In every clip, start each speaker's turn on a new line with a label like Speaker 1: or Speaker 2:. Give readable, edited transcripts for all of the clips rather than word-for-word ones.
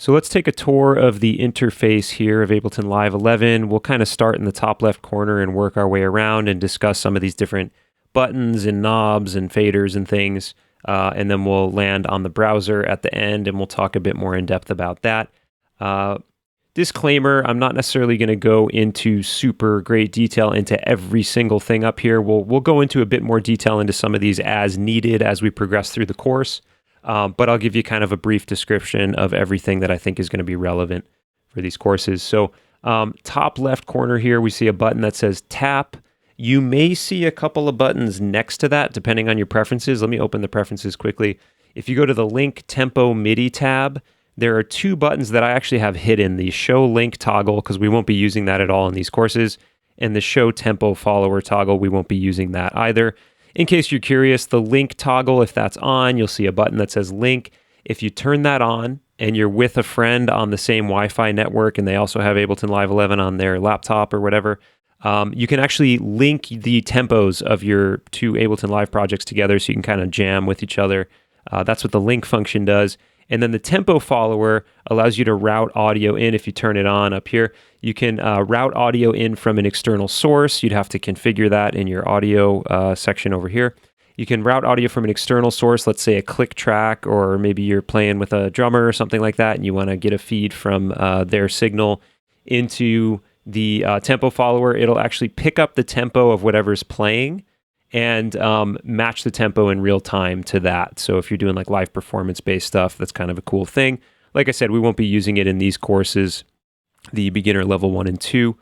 Speaker 1: So let's take a tour of the interface here of Ableton Live 11. We'll kind of start in the top left corner and work our way around and discuss some of these different buttons and knobs and faders and things. And then we'll land on the browser at the end and we'll talk a bit more in depth about that. Disclaimer, I'm not necessarily going to go into super great detail into every single thing up here. We'll go into a bit more detail into some of these as needed as we progress through the course. But I'll give you kind of a brief description of everything that I think is going to be relevant for these courses. So top left corner here, we see a button that says tap. You may see a couple of buttons next to that, depending on your preferences. Let me open the preferences quickly. If you go to the link tempo MIDI tab, there are two buttons that I actually have hidden, the show link toggle, because we won't be using that at all in these courses, and the show tempo follower toggle, we won't be using that either. In case you're curious, the link toggle, if that's on, you'll see a button that says link. If you turn that on and you're with a friend on the same Wi-Fi network and they also have Ableton Live 11 on their laptop or whatever, you can actually link the tempos of your two Ableton Live projects together so you can kind of jam with each other. That's what the link function does. And then the tempo follower allows you to route audio in. If you turn it on up here, you can route audio in from an external source. You'd have to configure that in your audio section over here. You can route audio from an external source, let's say a click track, or maybe you're playing with a drummer or something like that, and you want to get a feed from their signal into the tempo follower. It'll actually pick up the tempo of whatever's playing and match the tempo in real time to that. So if you're doing like live performance-based stuff, that's kind of a cool thing. Like I said, we won't be using it in these courses, the beginner level 1 and 2.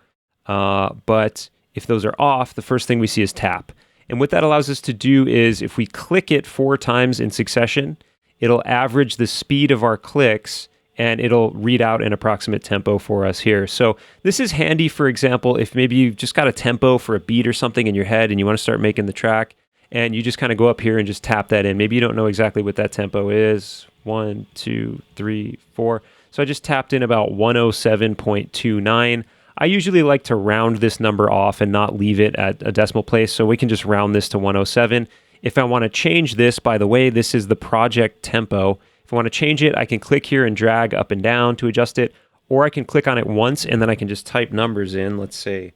Speaker 1: But if those are off, the first thing we see is tap. And what that allows us to do is if we click it 4 times in succession, it'll average the speed of our clicks and it'll read out an approximate tempo for us here. So this is handy, for example, if maybe you've just got a tempo for a beat or something in your head and you want to start making the track, and you just kind of go up here and just tap that in. Maybe you don't know exactly what that tempo is. 1, 2, 3, 4. So I just tapped in about 107.29. I usually like to round this number off and not leave it at a decimal place, so we can just round this to 107. If I want to change this, by the way, this is the project tempo. If I want to change it, I can click here and drag up and down to adjust it, or I can click on it once and then I can just type numbers in, let's say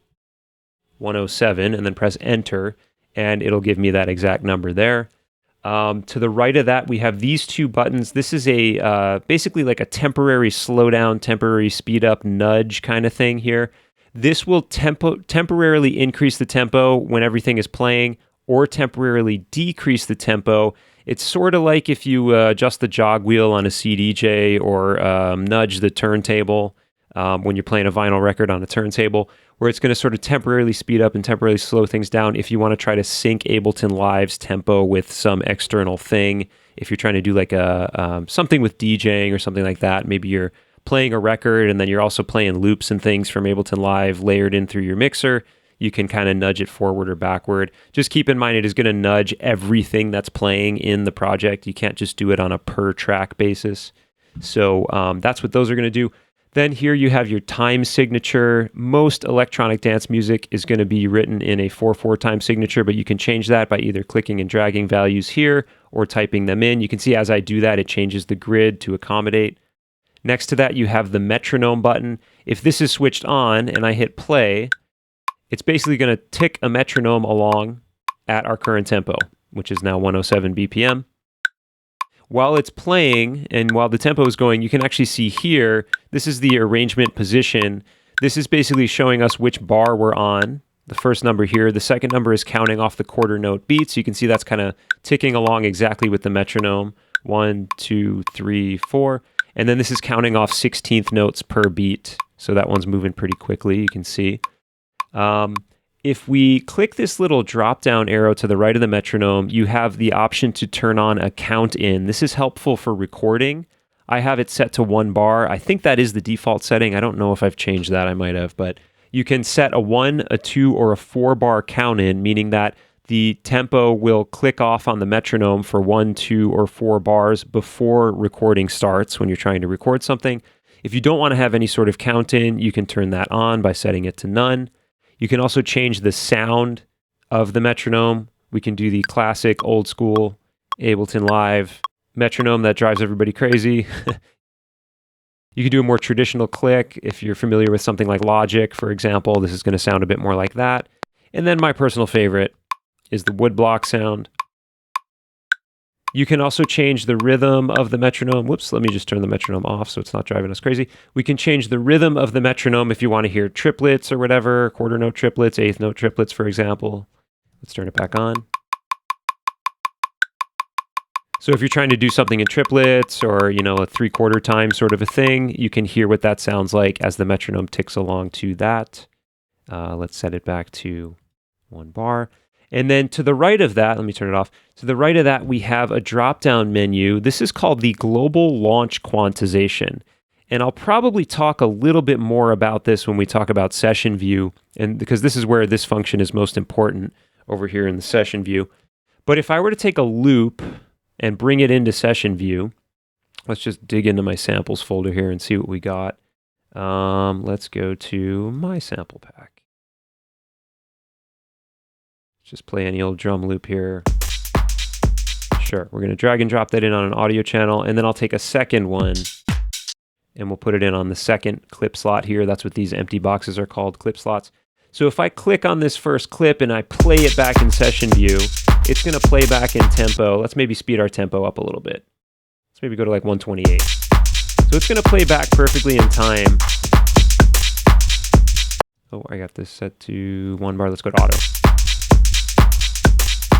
Speaker 1: 107, and then press enter, and it'll give me that exact number there. To the right of that, we have these two buttons. This is a basically like a temporary slowdown, temporary speed up nudge kind of thing here. This will temporarily increase the tempo when everything is playing, or temporarily decrease the tempo. It's sort of like if you adjust the jog wheel on a CDJ or nudge the turntable when you're playing a vinyl record on a turntable, where it's going to sort of temporarily speed up and temporarily slow things down if you want to try to sync Ableton Live's tempo with some external thing. If you're trying to do like a something with DJing or something like that, maybe you're playing a record and then you're also playing loops and things from Ableton Live layered in through your mixer, you can kind of nudge it forward or backward. Just keep in mind it is going to nudge everything that's playing in the project. You can't just do it on a per track basis. So that's what those are going to do. Then here you have your time signature. Most electronic dance music is going to be written in a 4/4 time signature, but you can change that by either clicking and dragging values here or typing them in. You can see as I do that, it changes the grid to accommodate. Next to that, you have the metronome button. If this is switched on and I hit play, it's basically going to tick a metronome along at our current tempo, which is now 107 BPM. While it's playing and while the tempo is going, you can actually see here, this is the arrangement position. This is basically showing us which bar we're on. The first number here, the second number is counting off the quarter note beats. You can see that's kind of ticking along exactly with the metronome. 1, 2, 3, 4. And then this is counting off 16th notes per beat. So that one's moving pretty quickly, you can see. If we click this little drop-down arrow to the right of the metronome, you have the option to turn on a count in. This is helpful for recording. I have it set to 1 bar. I think that is the default setting. I don't know if I've changed that. I might have, but you can set a 1, a 2, or a 4 bar count in, meaning that the tempo will click off on the metronome for 1, 2, or 4 bars before recording starts when you're trying to record something. If you don't want to have any sort of count in, you can turn that on by setting it to none. You can also change the sound of the metronome. We can do the classic old school Ableton Live metronome that drives everybody crazy. You can do a more traditional click. If you're familiar with something like Logic, for example, this is going to sound a bit more like that. And then my personal favorite is the woodblock sound. You can also change the rhythm of the metronome. Whoops, let me just turn the metronome off so it's not driving us crazy. We can change the rhythm of the metronome if you want to hear triplets or whatever, quarter note triplets, eighth note triplets, for example. Let's turn it back on. So if you're trying to do something in triplets or, you know, a 3/4 time sort of a thing, you can hear what that sounds like as the metronome ticks along to that. Let's set it back to 1 bar. And then to the right of that, let me turn it off. To the right of that, we have a drop-down menu. This is called the Global Launch Quantization. And I'll probably talk a little bit more about this when we talk about session view, and because this is where this function is most important over here in the session view. But if I were to take a loop and bring it into session view, let's just dig into my samples folder here and see what we got. Let's go to my sample pack. Just play any old drum loop here. Sure, we're going to drag and drop that in on an audio channel, and then I'll take a second one and we'll put it in on the second clip slot here. That's what these empty boxes are called, clip slots. So if I click on this first clip and I play it back in session view, it's going to play back in tempo. Let's maybe speed our tempo up a little bit. Let's maybe go to like 128. So it's going to play back perfectly in time. Oh, I got this set to 1 bar. Let's go to auto.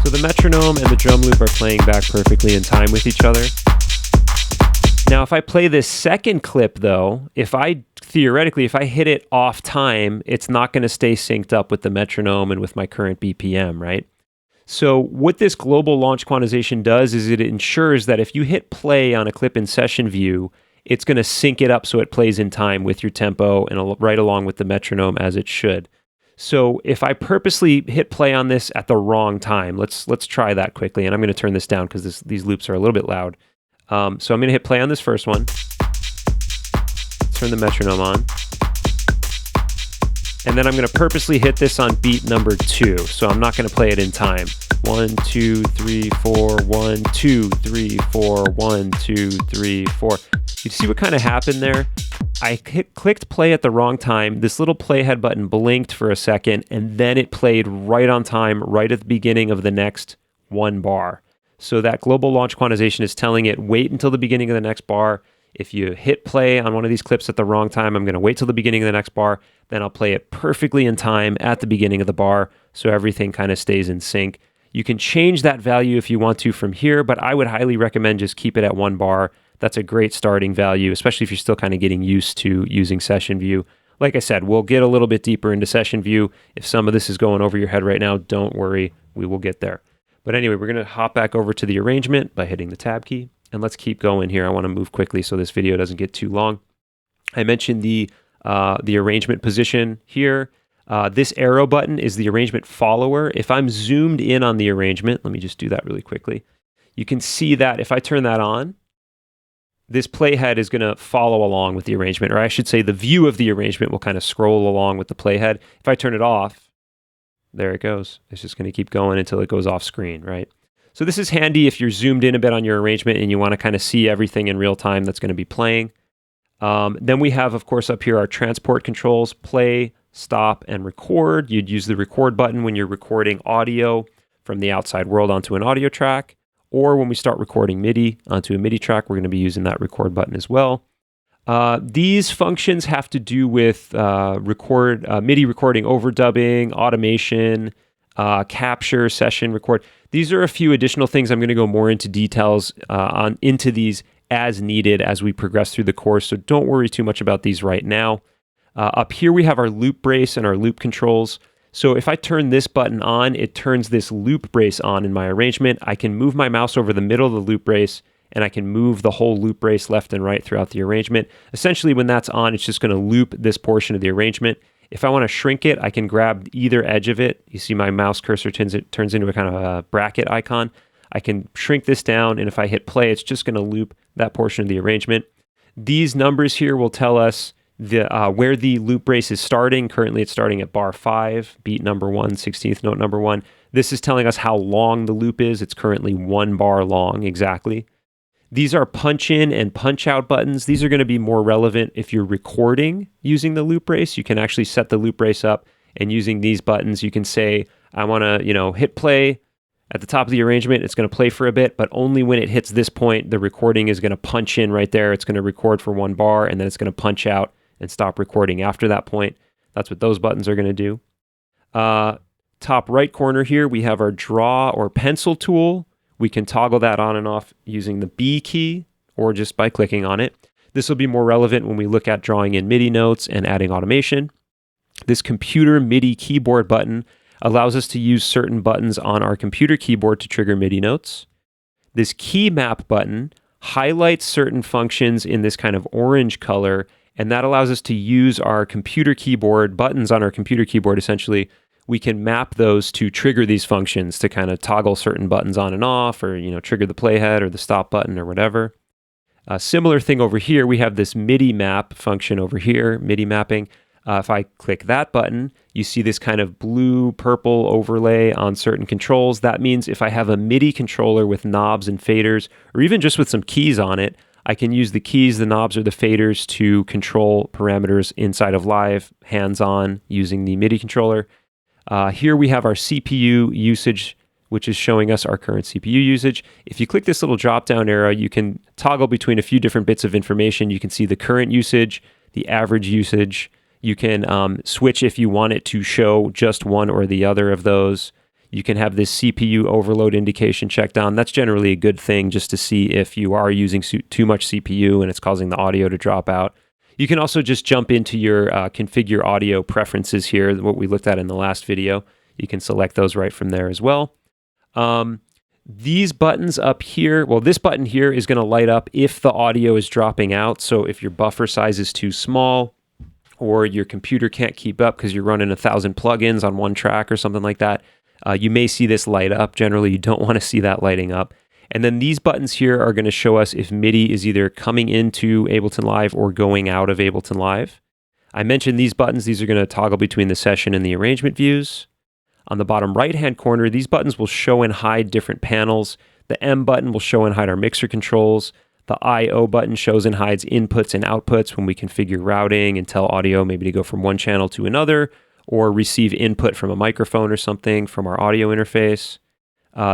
Speaker 1: So the metronome and the drum loop are playing back perfectly in time with each other. Now, if I play this second clip, though, theoretically, if I hit it off time, it's not going to stay synced up with the metronome and with my current BPM, right? So what this global launch quantization does is it ensures that if you hit play on a clip in session view, it's going to sync it up so it plays in time with your tempo and right along with the metronome as it should. So if I purposely hit play on this at the wrong time, let's try that quickly. And I'm going to turn this down because these loops are a little bit loud. So I'm going to hit play on this first one. Turn the metronome on. And then I'm going to purposely hit this on beat number 2. So I'm not going to play it in time. 1, 2, 3, 4, 1, 2, 3, 4, 1, 2, 3, 4. You see what kind of happened there? I clicked play at the wrong time. This little playhead button blinked for a second, and then it played right on time, right at the beginning of the next 1 bar. So that global launch quantization is telling it, wait until the beginning of the next bar. If you hit play on one of these clips at the wrong time, I'm going to wait till the beginning of the next bar. Then I'll play it perfectly in time at the beginning of the bar, so everything kind of stays in sync. You can change that value if you want to from here, but I would highly recommend just keep it at 1 bar. That's a great starting value, especially if you're still kind of getting used to using session view. Like I said, we'll get a little bit deeper into session view. If some of this is going over your head right now, don't worry, we will get there. But anyway, we're going to hop back over to the arrangement by hitting the tab key, and let's keep going here. I want to move quickly so this video doesn't get too long. I mentioned the arrangement position here. This arrow button is the arrangement follower. If I'm zoomed in on the arrangement, let me just do that really quickly. You can see that if I turn that on, this playhead is going to follow along with the arrangement, or I should say the view of the arrangement will kind of scroll along with the playhead. If I turn it off, there it goes. It's just going to keep going until it goes off screen, right? So this is handy if you're zoomed in a bit on your arrangement and you want to kind of see everything in real time that's going to be playing. Then we have, of course, up here our transport controls, play, stop, and record. You'd use the record button when you're recording audio from the outside world onto an audio track. Or when we start recording MIDI onto a MIDI track, we're going to be using that record button as well. These functions have to do with MIDI recording, overdubbing, automation, capture, session, record. These are a few additional things. I'm going to go more into details into these as needed as we progress through the course. So don't worry too much about these right now. Up here we have our loop brace and our loop controls. So if I turn this button on, it turns this loop brace on in my arrangement. I can move my mouse over the middle of the loop brace, and I can move the whole loop brace left and right throughout the arrangement. Essentially, when that's on, it's just going to loop this portion of the arrangement. If I want to shrink it, I can grab either edge of it. You see my mouse cursor turns into a kind of a bracket icon. I can shrink this down, and if I hit play, it's just going to loop that portion of the arrangement. These numbers here will tell us where the loop brace is starting. Currently it's starting at bar 5, beat number 1, 16th note number 1. This is telling us how long the loop is. It's currently 1 bar long exactly. These are punch in and punch out buttons. These are going to be more relevant if you're recording using the loop brace. You can actually set the loop brace up, and using these buttons, you can say, I want to, hit play at the top of the arrangement. It's going to play for a bit, but only when it hits this point, the recording is going to punch in right there. It's going to record for 1 bar, and then it's going to punch out and stop recording after that point. That's what those buttons are going to do. Top right corner here, we have our draw or pencil tool. We can toggle that on and off using the B key or just by clicking on it. This will be more relevant when we look at drawing in MIDI notes and adding automation. This computer MIDI keyboard button allows us to use certain buttons on our computer keyboard to trigger MIDI notes. This key map button highlights certain functions in this kind of orange color, and that allows us to use our computer keyboard, buttons on our computer keyboard essentially. We can map those to trigger these functions to kind of toggle certain buttons on and off, or trigger the playhead or the stop button or whatever. A similar thing over here, we have this MIDI map function over here, MIDI mapping. If I click that button, you see this kind of blue-purple overlay on certain controls. That means if I have a MIDI controller with knobs and faders, or even just with some keys on it, I can use the keys, the knobs, or the faders to control parameters inside of Live, hands-on, using the MIDI controller. Here we have our CPU usage, which is showing us our current CPU usage. If you click this little drop-down arrow, you can toggle between a few different bits of information. You can see the current usage, the average usage. You can switch if you want it to show just one or the other of those. You can have this CPU overload indication checked on. That's generally a good thing just to see if you are using too much CPU and it's causing the audio to drop out. You can also just jump into your configure audio preferences here, what we looked at in the last video. You can select those right from there as well. These buttons up here, well, this button here is going to light up if the audio is dropping out. So if your buffer size is too small, or your computer can't keep up because you're running 1,000 plugins on one track or something like that, you may see this light up. Generally, you don't want to see that lighting up. And then these buttons here are going to show us if MIDI is either coming into Ableton Live or going out of Ableton Live. I mentioned these buttons. These are going to toggle between the session and the arrangement views. On the bottom right-hand corner, these buttons will show and hide different panels. The M button will show and hide our mixer controls. The I/O button shows and hides inputs and outputs when we configure routing and tell audio maybe to go from one channel to another, or receive input from a microphone or something from our audio interface.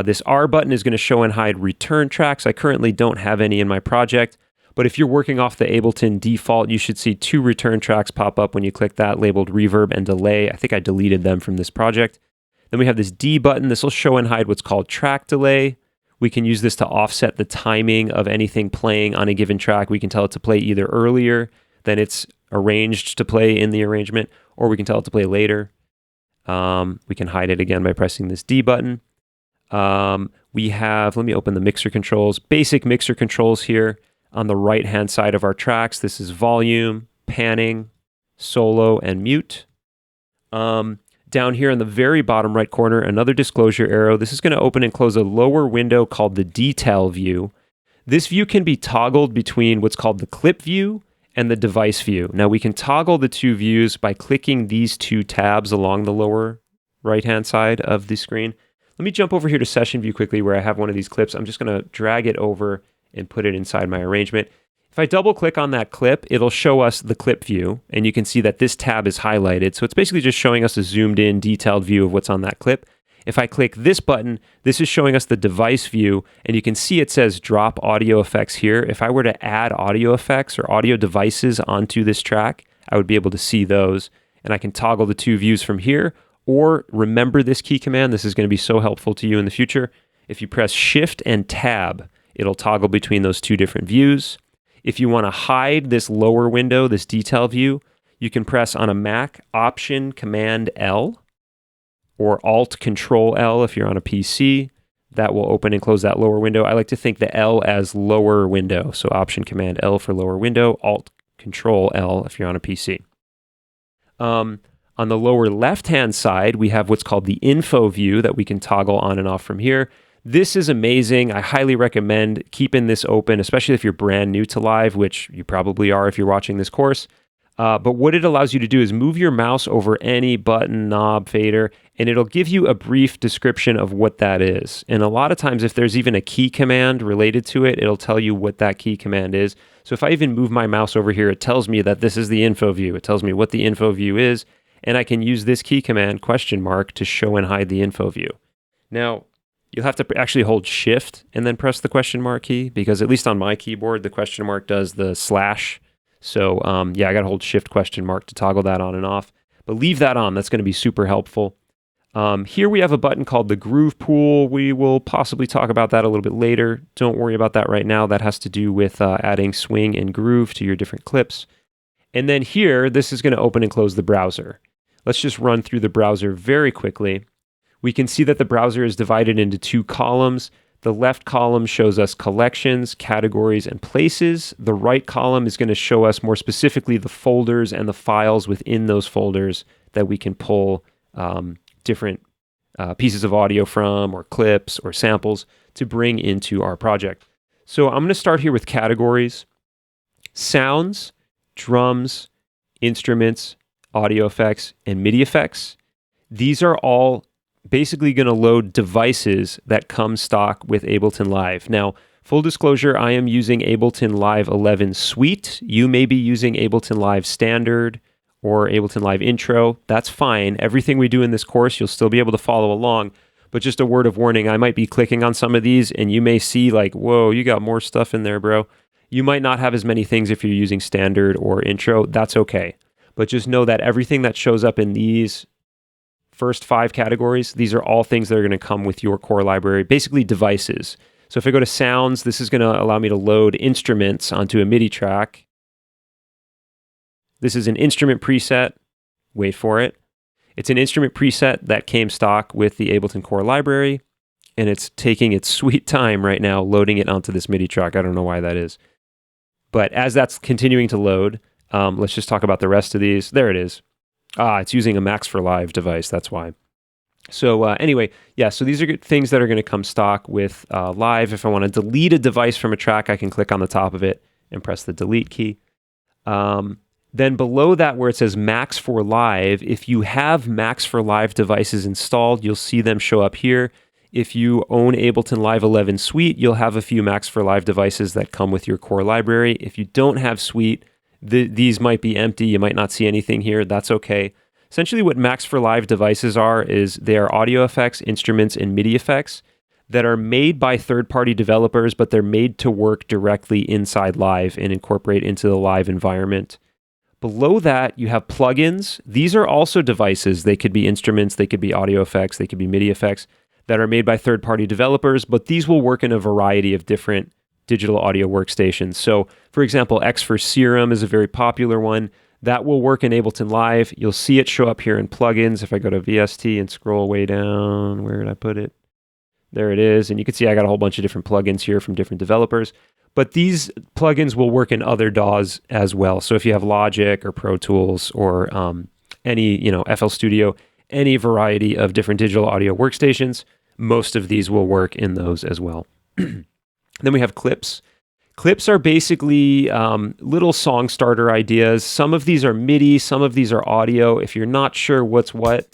Speaker 1: This R button is going to show and hide return tracks. I currently don't have any in my project, but if you're working off the Ableton default, you should see 2 return tracks pop up when you click that, labeled reverb and delay. I think I deleted them from this project. Then we have this D button. This will show and hide what's called track delay. We can use this to offset the timing of anything playing on a given track. We can tell it to play either earlier than it's arranged to play in the arrangement, or we can tell it to play later. We can hide it again by pressing this D button. We have, let me open the mixer controls, basic mixer controls here on the right-hand side of our tracks. This is volume, panning, solo, and mute. Down here in the very bottom right corner, another disclosure arrow. This is going to open and close a lower window called the detail view. This view can be toggled between what's called the clip view and the device view. Now we can toggle the two views by clicking these 2 tabs along the lower right-hand side of the screen. Let me jump over here to session view quickly where I have one of these clips. I'm just going to drag it over and put it inside my arrangement. If I double click on that clip, it'll show us the clip view, and you can see that this tab is highlighted. So it's basically just showing us a zoomed in, detailed view of what's on that clip. If I click this button, this is showing us the device view, and you can see it says drop audio effects here. If I were to add audio effects or audio devices onto this track, I would be able to see those, and I can toggle the 2 views from here, or remember this key command. This is going to be so helpful to you in the future. If you press Shift and Tab, it'll toggle between those 2 different views. If you want to hide this lower window, this detail view, you can press on a Mac Option Command L or Alt Control L if you're on a PC. That will open and close that lower window. I like to think the L as lower window. So Option Command L for lower window, Alt Control L if you're on a PC. On the lower left-hand side, we have what's called the info view that we can toggle on and off from here. This is amazing. I highly recommend keeping this open, especially if you're brand new to Live, which you probably are if you're watching this course. But what it allows you to do is move your mouse over any button, knob, fader, and it'll give you a brief description of what that is. And a lot of times, if there's even a key command related to it, it'll tell you what that key command is. So if I even move my mouse over here, it tells me that this is the info view. It tells me what the info view is, and I can use this key command, !, to show and hide the info view. Now, you'll have to actually hold Shift and then press the ! key, because at least on my keyboard, the ! does the /. So yeah, I got to hold Shift ! to toggle that on and off. But leave that on. That's going to be super helpful. Here we have a button called the Groove Pool. We will possibly talk about that a little bit later. Don't worry about that right now. That has to do with adding swing and groove to your different clips. And then here, this is going to open and close the browser. Let's just run through the browser very quickly. We can see that the browser is divided into 2 columns. The left column shows us collections, categories, and places. The right column is going to show us more specifically the folders and the files within those folders that we can pull different pieces of audio from, or clips or samples to bring into our project. So I'm going to start here with categories: sounds, drums, instruments, audio effects, and MIDI effects. These are all basically going to load devices that come stock with Ableton Live. Now, full disclosure, I am using Ableton Live 11 Suite. You may be using Ableton Live Standard or Ableton Live Intro. That's fine. Everything we do in this course, you'll still be able to follow along. But just a word of warning, I might be clicking on some of these and you may see like, whoa, you got more stuff in there, bro. You might not have as many things if you're using Standard or Intro. That's okay. But just know that everything that shows up in these first 5 categories, these are all things that are going to come with your core library, basically devices. So if I go to sounds, this is going to allow me to load instruments onto a MIDI track. This is an instrument preset. Wait for it. It's an instrument preset that came stock with the Ableton core library, and it's taking its sweet time right now loading it onto this MIDI track. I don't know why that is. But as that's continuing to load, let's just talk about the rest of these. There it is. It's using a Max for Live device. That's why. So anyway, yeah, so these are things that are going to come stock with Live. If I want to delete a device from a track, I can click on the top of it and press the delete key. Then below that, where it says Max for Live, if you have Max for Live devices installed, you'll see them show up here. If you own Ableton Live 11 Suite, you'll have a few Max for Live devices that come with your core library. If you don't have Suite, these might be empty. You might not see anything here. That's okay. Essentially, what Max for Live devices are is they are audio effects, instruments, and MIDI effects that are made by third-party developers, but they're made to work directly inside Live and incorporate into the Live environment. Below that, you have plugins. These are also devices. They could be instruments, they could be audio effects, they could be MIDI effects that are made by third-party developers, but these will work in a variety of different digital audio workstations. So, for example, X for Serum is a very popular one. That will work in Ableton Live. You'll see it show up here in plugins. If I go to VST and scroll way down, where did I put it? There it is. And you can see I got a whole bunch of different plugins here from different developers. But these plugins will work in other DAWs as well. So if you have Logic or Pro Tools or any, FL Studio, any variety of different digital audio workstations, most of these will work in those as well. Then we have clips. Clips are basically little song starter ideas. Some of these are MIDI, some of these are audio. If you're not sure what's what,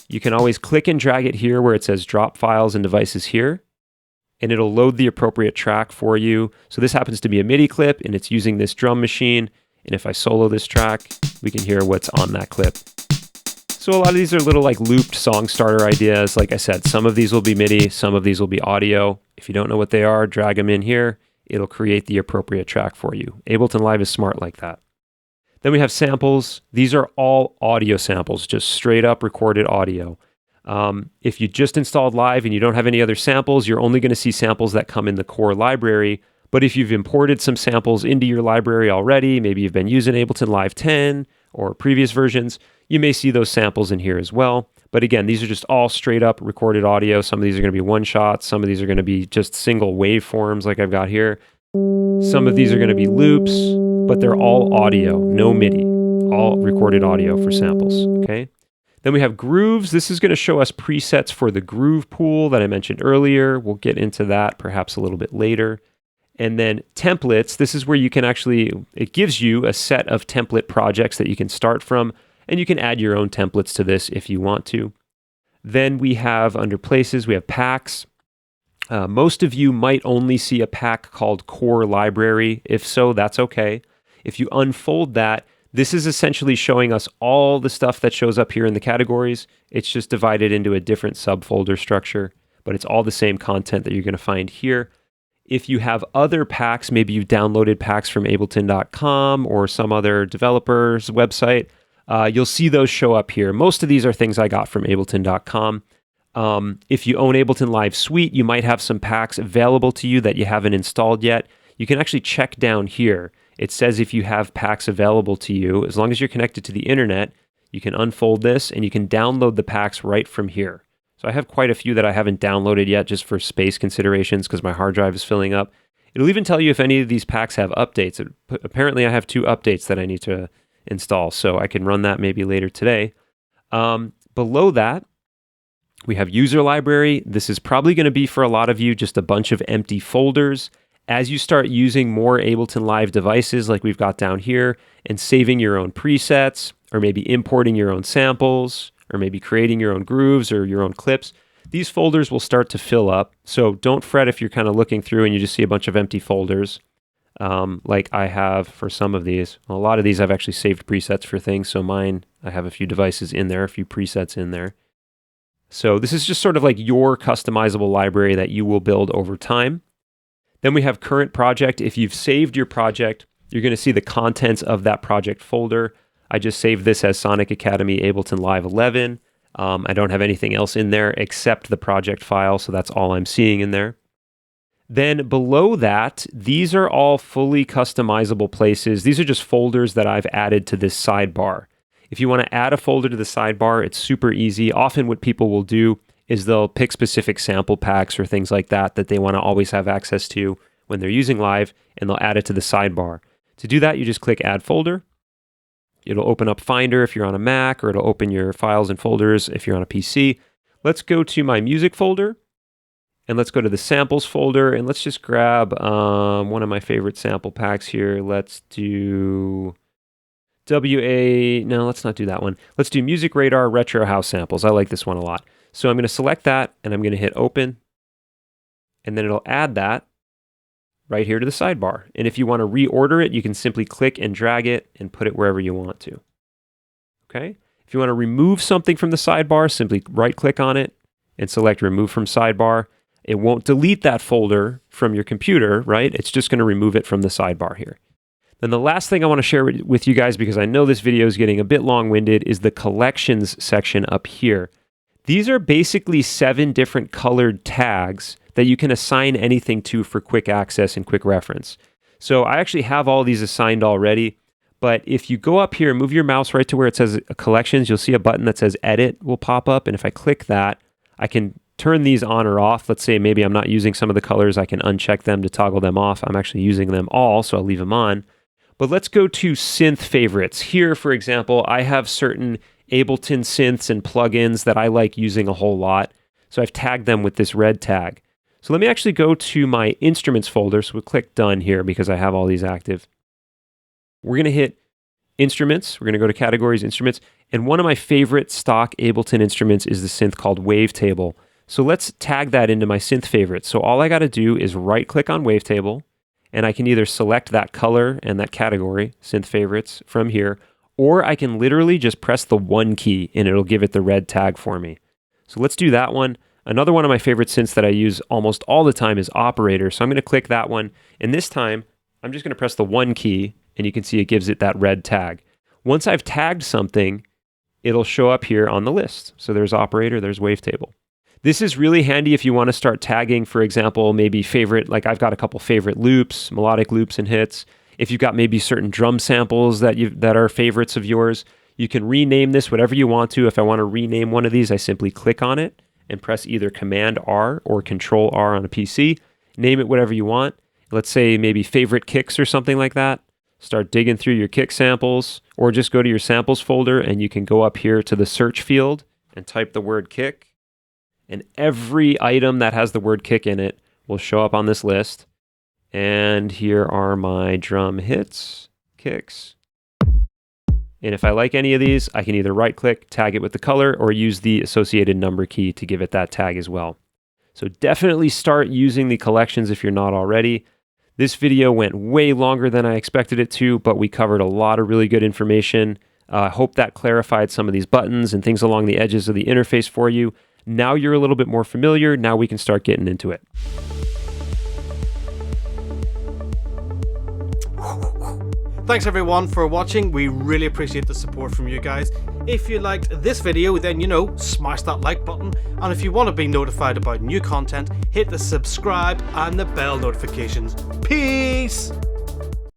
Speaker 1: you can always click and drag it here where it says drop files and devices here, and it'll load the appropriate track for you. So this happens to be a MIDI clip, and it's using this drum machine. And if I solo this track, we can hear what's on that clip. So a lot of these are little like looped song starter ideas. Like I said, some of these will be MIDI, some of these will be audio. If you don't know what they are, drag them in here. It'll create the appropriate track for you. Ableton Live is smart like that. Then we have samples. These are all audio samples, just straight up recorded audio. If you just installed Live and you don't have any other samples, you're only going to see samples that come in the core library. But if you've imported some samples into your library already, maybe you've been using Ableton Live 10 or previous versions, you may see those samples in here as well. But again, these are just all straight up recorded audio. Some of these are going to be one shots. Some of these are going to be just single waveforms like I've got here. Some of these are going to be loops, but they're all audio, no MIDI, all recorded audio for samples, okay? Then we have grooves. This is going to show us presets for the groove pool that I mentioned earlier. We'll get into that perhaps a little bit later. And then templates, this is where you can actually, it gives you a set of template projects that you can start from, and you can add your own templates to this if you want to. Then we have under places, we have packs. Most of you might only see a pack called Core Library. If so, that's okay. If you unfold that, this is essentially showing us all the stuff that shows up here in the categories. It's just divided into a different subfolder structure, but it's all the same content that you're going to find here. If you have other packs, maybe you've downloaded packs from Ableton.com or some other developer's website, you'll see those show up here. Most of these are things I got from Ableton.com. If you own Ableton Live Suite, you might have some packs available to you that you haven't installed yet. You can actually check down here. It says if you have packs available to you, as long as you're connected to the internet, you can unfold this and you can download the packs right from here. So I have quite a few that I haven't downloaded yet just for space considerations because my hard drive is filling up. It'll even tell you if any of these packs have updates. Apparently I have 2 updates that I need to install, so I can run that maybe later today. Below that, we have user library. This is probably going to be for a lot of you just a bunch of empty folders. As you start using more Ableton Live devices like we've got down here and saving your own presets or maybe importing your own samples or maybe creating your own grooves or your own clips, these folders will start to fill up. So don't fret if you're kind of looking through and you just see a bunch of empty folders like I have for some of these. A lot of these I've actually saved presets for things. So mine, I have a few devices in there, a few presets in there. So this is just sort of like your customizable library that you will build over time. Then we have current project. If you've saved your project, you're going to see the contents of that project folder. I just saved this as Sonic Academy Ableton Live 11. I don't have anything else in there except the project file, so that's all I'm seeing in there. Then below that, these are all fully customizable places. These are just folders that I've added to this sidebar. If you want to add a folder to the sidebar, it's super easy. Often what people will do is they'll pick specific sample packs or things like that that they want to always have access to when they're using Live, and they'll add it to the sidebar. To do that, you just click Add Folder. It'll open up Finder if you're on a Mac, or it'll open your files and folders if you're on a PC. Let's go to my music folder, and let's go to the samples folder, and let's just grab one of my favorite sample packs here. Let's do no, let's not do that one. Let's do Music Radar Retro House Samples. I like this one a lot. So I'm going to select that, and I'm going to hit Open, and then it'll add that right here to the sidebar. And if you want to reorder it, you can simply click and drag it and put it wherever you want to. Okay? If you want to remove something from the sidebar, simply right-click on it and select Remove from Sidebar. It won't delete that folder from your computer, right? It's just going to remove it from the sidebar here. Then the last thing I want to share with you guys, because I know this video is getting a bit long-winded, is the collections section up here. These are basically 7 different colored tags that you can assign anything to for quick access and quick reference. So I actually have all these assigned already, but if you go up here, move your mouse right to where it says collections, you'll see a button that says edit will pop up. And if I click that, I can turn these on or off. Let's say maybe I'm not using some of the colors. I can uncheck them to toggle them off. I'm actually using them all, so I'll leave them on. But let's go to synth favorites. Here, for example, I have certain Ableton synths and plugins that I like using a whole lot. So I've tagged them with this red tag. So let me actually go to my instruments folder. So we'll click done here because I have all these active. We're going to hit instruments. We're going to go to categories, instruments. And one of my favorite stock Ableton instruments is the synth called Wavetable. So let's tag that into my synth favorites. So all I got to do is right click on Wavetable, and I can either select that color and that category, synth favorites, from here, or I can literally just press the 1 key and it'll give it the red tag for me. So let's do that one. Another one of my favorite synths that I use almost all the time is Operator. So I'm going to click that one. And this time, I'm just going to press the 1 key, and you can see it gives it that red tag. Once I've tagged something, it'll show up here on the list. So there's Operator, there's Wavetable. This is really handy if you want to start tagging, for example, maybe favorite, like I've got a couple favorite loops, melodic loops and hits. If you've got maybe certain drum samples that are favorites of yours, you can rename this whatever you want to. If I want to rename one of these, I simply click on it and press either Command R or Control R on a PC. Name it whatever you want. Let's say maybe favorite kicks or something like that. Start digging through your kick samples, or just go to your samples folder and you can go up here to the search field and type the word kick. And every item that has the word kick in it will show up on this list. And here are my drum hits, kicks. And if I like any of these, I can either right click, tag it with the color, or use the associated number key to give it that tag as well. So definitely start using the collections if you're not already. This video went way longer than I expected it to, but we covered a lot of really good information. I hope that clarified some of these buttons and things along the edges of the interface for you. Now you're a little bit more familiar. Now we can start getting into it.
Speaker 2: Thanks everyone for watching. We really appreciate the support from you guys. If you liked this video, then smash that like button. And if you want to be notified about new content, hit the subscribe and the bell notifications. Peace!